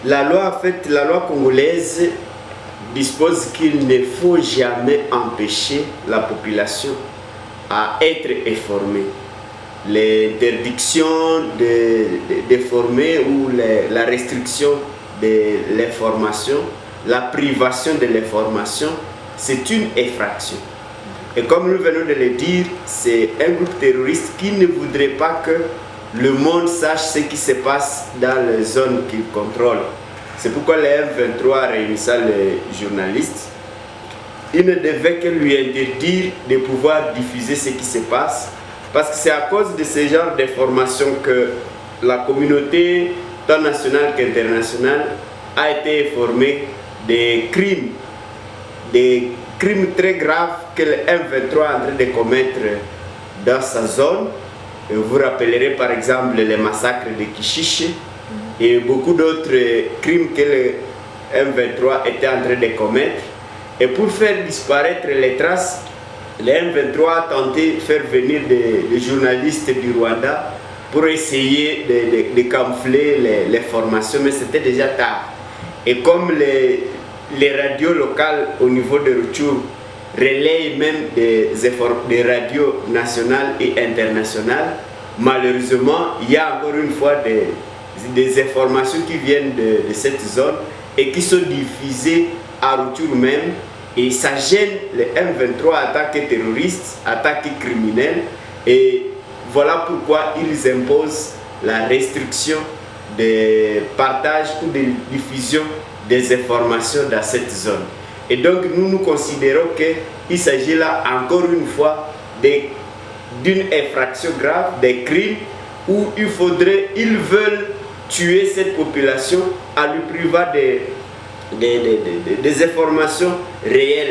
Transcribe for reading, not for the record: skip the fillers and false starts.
la loi, en fait, la loi congolaise dispose qu'il ne faut jamais empêcher la population à être informée. L'interdiction de former ou la restriction de l'information, la privation de l'information, c'est une effraction. Et comme nous venons de le dire, c'est un groupe terroriste qui ne voudrait pas que le monde sache ce qui se passe dans les zones qu'il contrôle. C'est pourquoi le M23 réunissant les journalistes, il ne devait que lui interdire de pouvoir diffuser ce qui se passe, parce que c'est à cause de ce genre d'informations que la communauté, tant nationale qu'internationale, a été informée des crimes très graves que le M23 est en train de commettre dans sa zone. Et vous rappellerez par exemple les massacres de Kishiche et beaucoup d'autres crimes que le M23 était en train de commettre. Et pour faire disparaître les traces, le M23 a tenté de faire venir des journalistes du Rwanda pour essayer de camoufler les formations, mais c'était déjà tard. Et comme les radios locales au niveau de Rutshuru relayent même des radios nationales et internationales, malheureusement, il y a encore une fois des informations qui viennent de cette zone et qui sont diffusées à Rutshuru même, et ça gêne les M23 attaques terroristes, attaques criminelles, et voilà pourquoi ils imposent la restriction de partage ou de diffusion des informations dans cette zone. Et donc nous considérons qu'il s'agit là encore une fois d'une infraction grave, des crimes où ils veulent tuer cette population en lui privant des informations réelles.